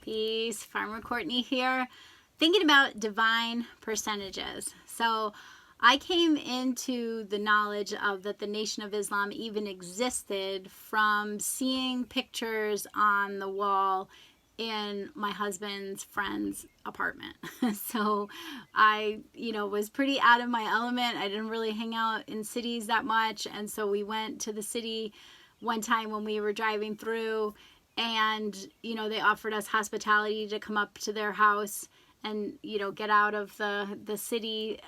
Peace, Farmer Courtney here, thinking about divine percentages. So I came into the knowledge of that the Nation of Islam even existed from seeing pictures on the wall in my husband's friend's apartment. So I, was pretty out of my element. I didn't really hang out in cities that much. And so we went to the city one time when we were driving through, and, they offered us hospitality to come up to their house and, get out of the city,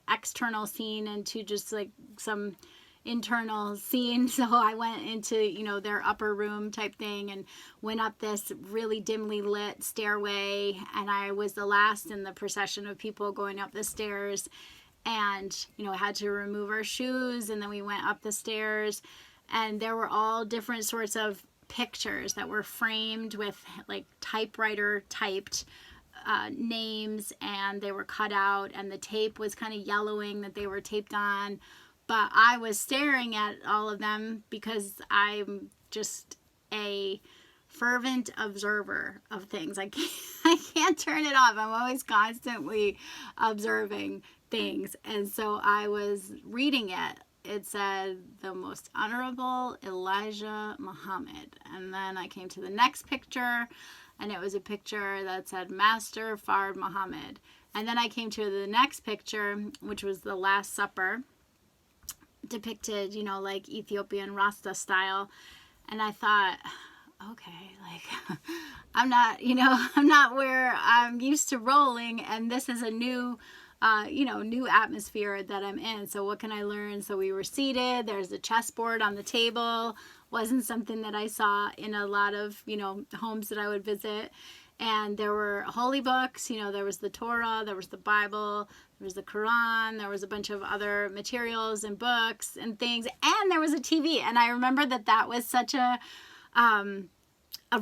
external scene into just like some internal scene. So I went into, their upper room type thing and went up this really dimly lit stairway. And I was the last in the procession of people going up the stairs. And, I had to remove our shoes. And then we went up the stairs. And there were all different sorts of pictures that were framed with like typewriter typed names, and they were cut out, and the tape was kind of yellowing that they were taped on. But I was staring at all of them because I'm just a fervent observer of things. I can't turn it off. I'm always constantly observing things. And so I was reading it. It said the most honorable Elijah Muhammad. And then I came to the next picture, and it was a picture that said Master Fard Muhammad. And then I came to the next picture, which was the Last Supper, depicted, like Ethiopian Rasta style. And I thought, okay, like I'm not where I'm used to rolling, and this is a new new atmosphere that I'm in. So what can I learn? So we were seated. There's a chessboard on the table. Wasn't something that I saw in a lot of, homes that I would visit. And there were holy books. There was the Torah, there was the Bible, there was the Quran, there was a bunch of other materials and books and things. And there was a TV. And I remember that was such a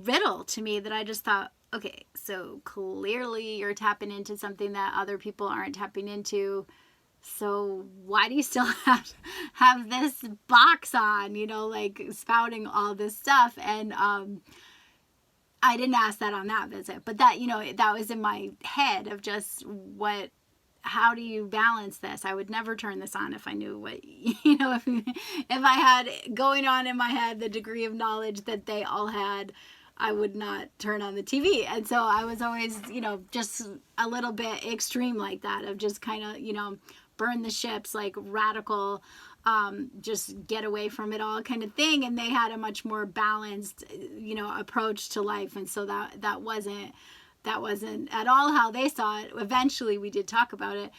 riddle to me that I just thought, okay, so clearly you're tapping into something that other people aren't tapping into. So why do you still have this box on, like spouting all this stuff? And I didn't ask that on that visit, but that, that was in my head of just how do you balance this? I would never turn this on if I knew what, if I had going on in my head the degree of knowledge that they all had, I would not turn on the TV. And so I was always, just a little bit extreme like that, of just kind of, burn the ships, like radical, just get away from it all kind of thing. And they had a much more balanced, approach to life. And so that wasn't at all how they saw it. Eventually we did talk about it,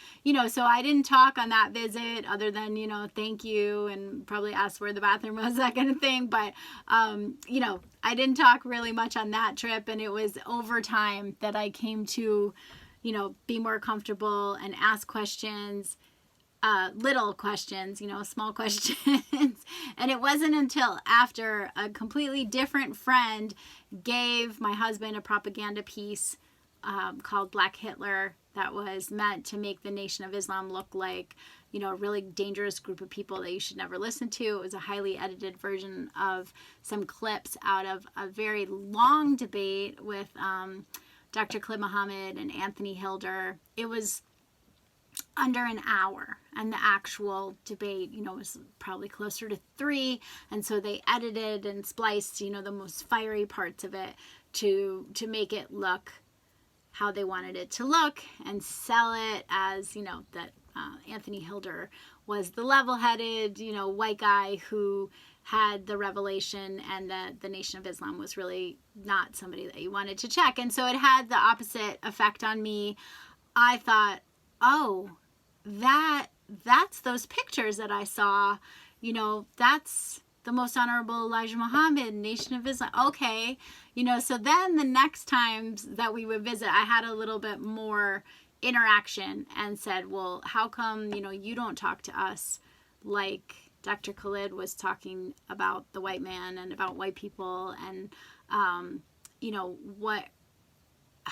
so I didn't talk on that visit other than, thank you, and probably asked where the bathroom was, that kind of thing. But, I didn't talk really much on that trip. And it was over time that I came to, be more comfortable and ask questions, little questions, small questions. And it wasn't until after a completely different friend gave my husband a propaganda piece called Black Hitler that was meant to make the Nation of Islam look like, a really dangerous group of people that you should never listen to. It was a highly edited version of some clips out of a very long debate with Dr. Khalid Muhammad and Anthony Hilder. It was under an hour, and the actual debate, was probably closer to 3. And so they edited and spliced, the most fiery parts of it to make it look how they wanted it to look, and sell it as, that Anthony Hilder was the level-headed, white guy who had the revelation, and that the Nation of Islam was really not somebody that you wanted to check. And so it had the opposite effect on me. I thought, oh, that's those pictures that I saw, that's the most honorable Elijah Muhammad, Nation of Islam. Okay. So then the next times that we would visit, I had a little bit more interaction and said, well, how come, you don't talk to us like Dr. Khalid was talking about the white man and about white people, and,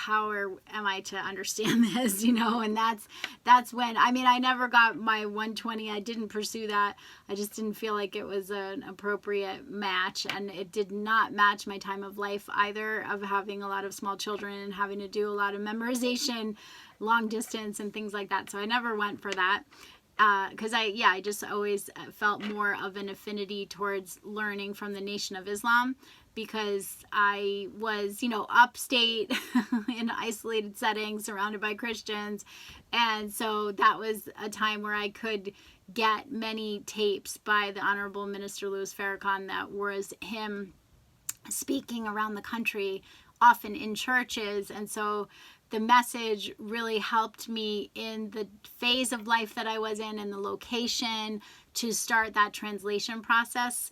am I to understand this, and that's when, I never got my 120. I didn't pursue that. I just didn't feel like it was an appropriate match, and it did not match my time of life either, of having a lot of small children and having to do a lot of memorization, long distance and things like that. So I never went for that. Because I just always felt more of an affinity towards learning from the Nation of Islam, because I was, upstate in isolated settings surrounded by Christians. And so that was a time where I could get many tapes by the Honorable Minister Louis Farrakhan that was him speaking around the country, often in churches. And so the message really helped me in the phase of life that I was in and the location to start that translation process.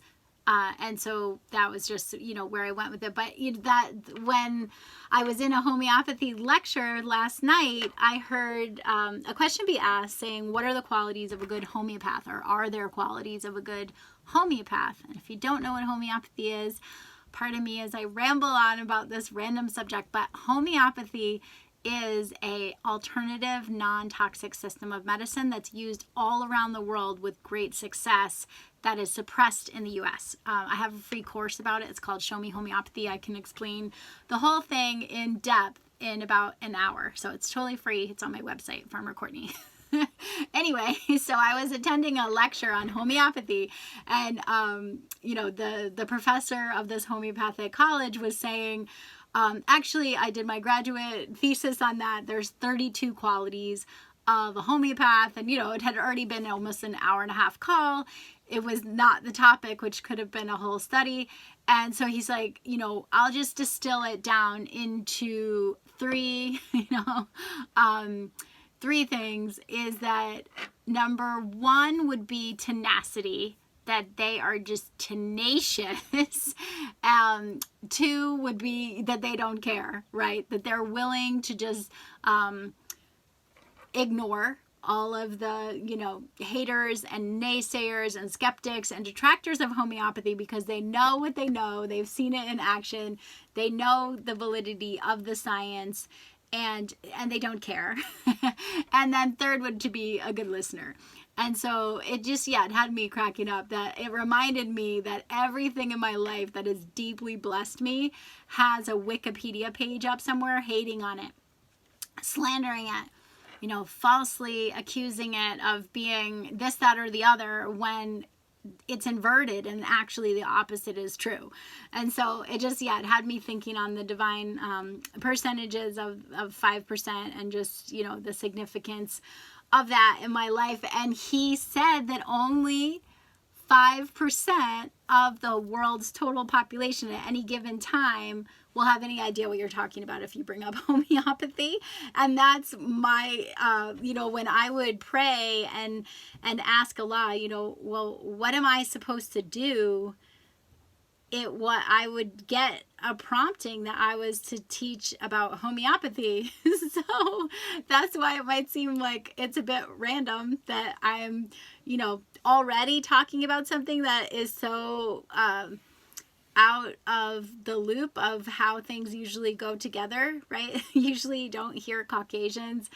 And so that was just, where I went with it. But that when I was in a homeopathy lecture last night, I heard a question be asked saying, what are the qualities of a good homeopath, or are there qualities of a good homeopath? And if you don't know what homeopathy is, pardon me as I ramble on about this random subject, but homeopathy is a alternative non-toxic system of medicine that's used all around the world with great success, that is suppressed in the US. I have a free course about it. It's called Show Me Homeopathy. I can explain the whole thing in depth in about an hour. So it's totally free. It's on my website, Farmer Courtney. Anyway, so I was attending a lecture on homeopathy, and the professor of this homeopathic college was saying, actually, I did my graduate thesis on that. There's 32 qualities of a homeopath, and it had already been almost an hour and a half call. It was not the topic, which could have been a whole study. And so he's like, I'll just distill it down into three, three things. Is that number one would be tenacity, that they are just tenacious. Two would be that they don't care, right? That they're willing to just ignore all of the, haters and naysayers and skeptics and detractors of homeopathy, because they know what they know. They've seen it in action. They know the validity of the science, and they don't care. And then third would to be a good listener. And so it just, it had me cracking up, that it reminded me that everything in my life that has deeply blessed me has a Wikipedia page up somewhere hating on it, slandering it, falsely accusing it of being this, that, or the other, when it's inverted and actually the opposite is true. And so it just, it had me thinking on the divine percentages of 5%, and just, the significance of that in my life. And he said that only 5% of the world's total population at any given time will have any idea what you're talking about if you bring up homeopathy. And that's my, when I would pray and ask Allah, well, what am I supposed to do? What I would get a prompting that I was to teach about homeopathy. So that's why it might seem like it's a bit random that I'm, already talking about something that is so out of the loop of how things usually go together, right? Usually you don't hear Caucasians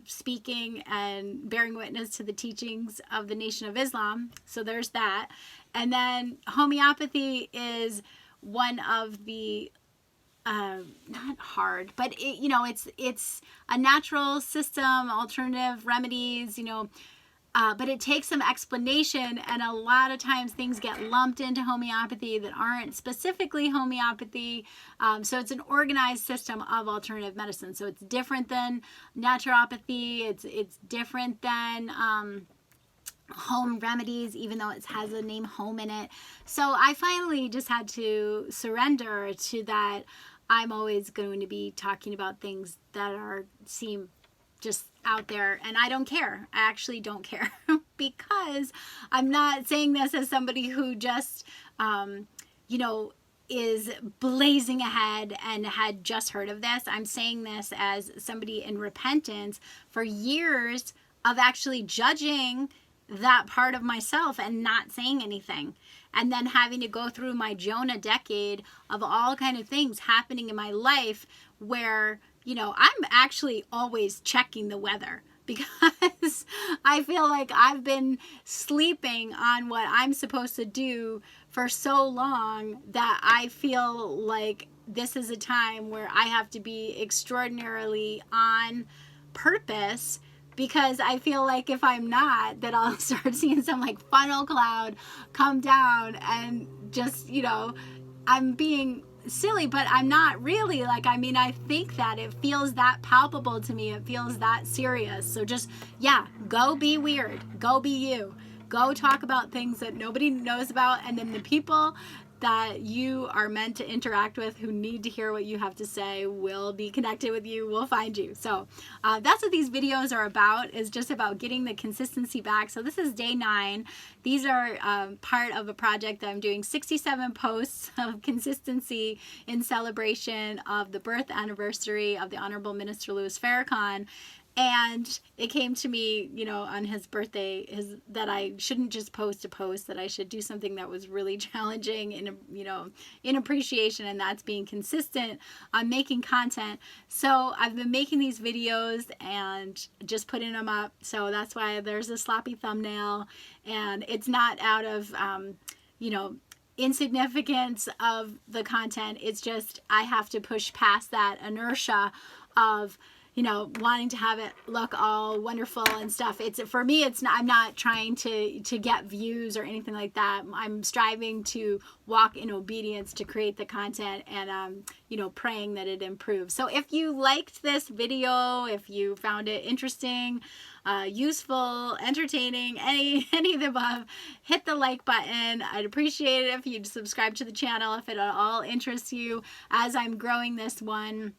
speaking and bearing witness to the teachings of the Nation of Islam. So there's that. And then homeopathy is one of the not hard, but it's a natural system, alternative remedies, but it takes some explanation, and a lot of times things get lumped into homeopathy that aren't specifically homeopathy. So it's an organized system of alternative medicine. So it's different than naturopathy. It's different than home remedies, even though it has the name home in it. So I finally just had to surrender to that. I'm always going to be talking about things that seem just out there, and I don't care. I actually don't care because I'm not saying this as somebody who just, is blazing ahead and had just heard of this. I'm saying this as somebody in repentance for years of actually judging that part of myself and not saying anything, and then having to go through my Jonah decade of all kind of things happening in my life where I'm actually always checking the weather because I feel like I've been sleeping on what I'm supposed to do for so long that I feel like this is a time where I have to be extraordinarily on purpose, because I feel like if I'm not, that I'll start seeing some like funnel cloud come down and just, I'm being silly, but I'm not really. Like, I mean, I think that it feels that palpable to me. It feels that serious. So just, yeah, go be weird. Go be you. Go talk about things that nobody knows about. And then the people that you are meant to interact with, who need to hear what you have to say, will be connected with you, will find you. So that's what these videos are about, is just about getting the consistency back. So this is day 9. These are part of a project that I'm doing, 67 posts of consistency in celebration of the birth anniversary of the Honorable Minister Louis Farrakhan. And it came to me, on his birthday, that I shouldn't just post a post, that I should do something that was really challenging in appreciation, and that's being consistent on making content. So I've been making these videos and just putting them up. So that's why there's a sloppy thumbnail, and it's not out of, insignificance of the content. It's just I have to push past that inertia of wanting to have it look all wonderful and stuff. It's, for me, it's not, I'm not trying to get views or anything like that. I'm striving to walk in obedience to create the content, and praying that it improves. So if you liked this video, if you found it interesting, useful, entertaining, any of the above, hit the like button. I'd appreciate it if you'd subscribe to the channel if it at all interests you. As I'm growing this one,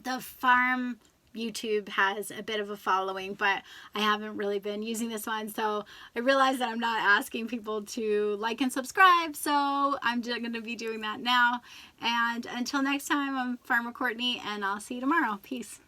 the farm YouTube has a bit of a following, but I haven't really been using this one. So I realized that I'm not asking people to like and subscribe. So I'm just going to be doing that now. And until next time, I'm Farmer Courtney, and I'll see you tomorrow. Peace.